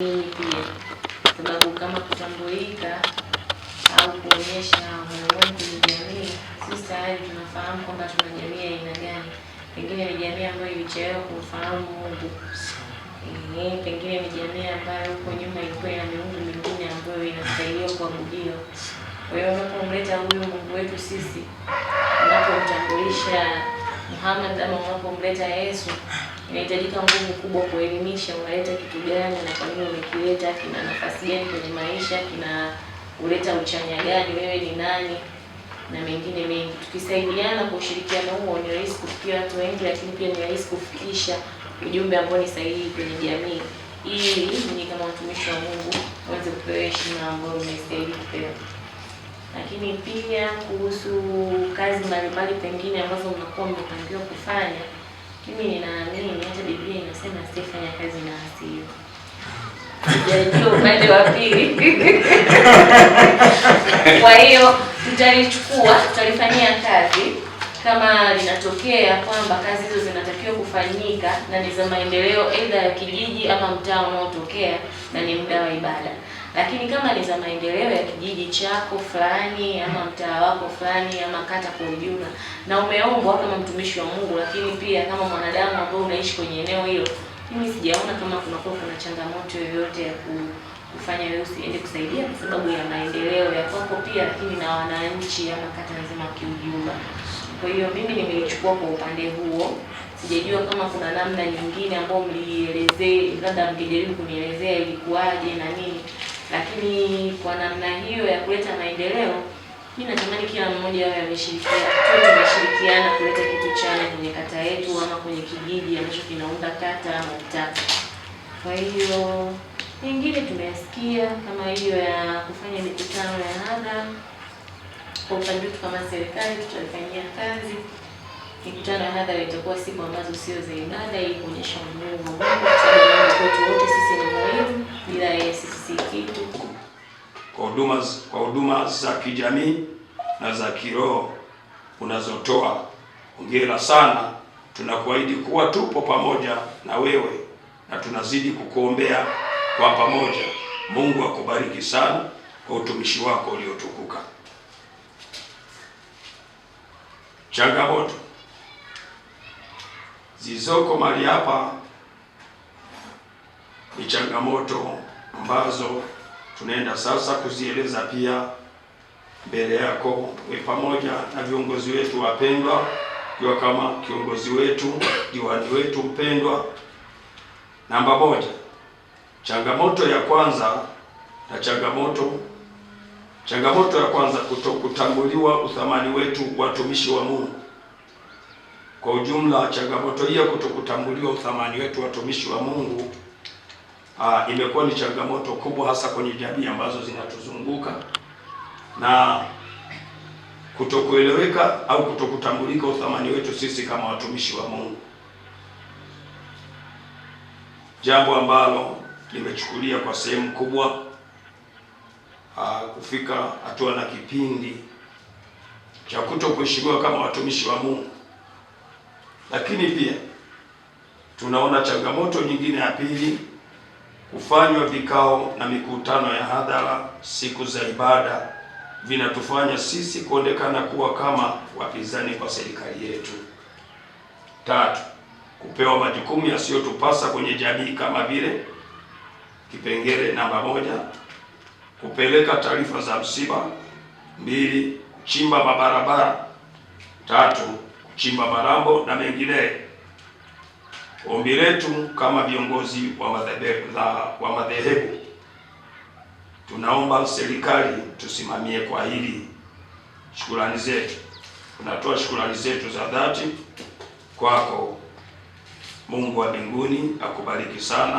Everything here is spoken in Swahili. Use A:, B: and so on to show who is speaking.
A: Pia sababu kama kutambulika au kuonyesha umuhimu kwenye jamii, sisi tayari tunafahamu kwamba tuna jamii aina gani. Pengine ni jamii ambayo ilichelewa kumfahamu Mungu. Pengine ni jamii ambayo huko nyuma ilikuwa ina miungu mingine ambayo inastahili kuabudiwa. Kwa hiyo unapomleta huyu Mungu wetu sisi, unapomtambulisha Muhammad ama unapomleta Yesu, inahitajika nguvu kubwa kuelimisha unaleta kitu gani na kwa nini umekileta, kina nafasi gani kwenye maisha, kina kuleta uchanya gani, wewe ni nani na mengine mengi. Tukisaidiana kwa ushirikiano huo ni rahisi kufikia watu wengi, lakini pia ni rahisi kufikisha ujumbe ambao ni sahihi kwenye jamii, ili ni kama watumishi wa Mungu waweze kupewa heshima ambayo unastahili kupewa. Lakini pia kuhusu kazi mbalimbali pengine ambazo mnakuwa mmepangiwa kufanya, mimi ninaamini hata Biblia inasema asiyefanya kazi na hasira. Sijajua upande wa pili. Kwa hiyo tutalifanyia kazi kama linatokea kwamba kazi hizo zinatakiwa kufanyika na ni za maendeleo aidha ya kijiji ama mtaa unaotokea na ni muda wa ibada. Lakini kama ni za maendeleo ya kijiji chako fulani ama mtaa wako fulani ama kata kwa ujumla, na umeombwa kama mtumishi wa Mungu, lakini pia kama mwanadamu ambaye unaishi kwenye eneo hilo, mimi sijaona kama kuna changamoto yoyote ya kufanya wewe usiende kusaidia kwa sababu ya maendeleo ya kwako pia, lakini na wananchi ama kata nzima kiujumla. Kwa hiyo mimi nimeichukua kwa upande huo. Sijajua kama kuna namna nyingine ambayo mlielezee, labda mngejaribu kunielezea ilikuwaje na nini. Lakini kwa namna hiyo ya kuleta maendeleo, mimi natamani kila mmoja awe ameshirikiana kuleta kitu chanya kwenye kata yetu ama kwenye kijiji ambacho kinaunda kata ama mtaa. Kwa hiyo nyingine tumesikia kama hiyo ya kufanya mikutano ya hadhara. Kwa upande wetu kama serikali tutalifanyia kazi. Mikutano ya hadhara itakuwa siku ambazo sio za ibada, ili kuonyesha umuhimu wa Mungu, kwa sababu kwetu wote sisi ni muhimu, bila yeye sisi si kitu.
B: Kwa huduma za kijamii na za kiroho unazotoa, hongera sana. Tunakuahidi kuwa tupo pamoja na wewe na tunazidi kukuombea kwa pamoja. Mungu akubariki sana kwa utumishi wako uliotukuka. Changamoto zilizoko mahali hapa ni changamoto ambazo tunaenda sasa kuzieleza pia mbele yako wewe pamoja na viongozi wetu wapendwa, kwa kama kiongozi wetu, diwani wetu mpendwa. Namba moja, changamoto ya kwanza kutokutambuliwa uthamani wetu watumishi wa Mungu. Kwa ujumla, changamoto hii ya kutokutambuliwa uthamani wetu watumishi wa Mungu imekuwa ni changamoto kubwa, hasa kwenye jamii ambazo zinatuzunguka, na kutokueleweka au kutokutambulika uthamani wetu sisi kama watumishi wa Mungu, jambo ambalo limechukulia kwa sehemu kubwa kufika hatua na kipindi cha kutokuheshimiwa kama watumishi wa Mungu. Lakini pia tunaona changamoto nyingine ya pili, kufanywa vikao na mikutano ya hadhara siku za ibada vinatufanya sisi kuonekana kuwa kama wapinzani kwa serikali yetu. Tatu, kupewa majukumu yasiyotupasa kwenye jamii kama vile kipengele namba moja, kupeleka taarifa za msiba. 2, kuchimba mabarabara. 3, kuchimba marambo na mengineyo. Ombi letu kama viongozi wa madhehebu, tunaomba serikali tusimamie kwa hili. Tunatoa shukrani zetu za dhati kwako. Mungu wa mbinguni akubariki sana.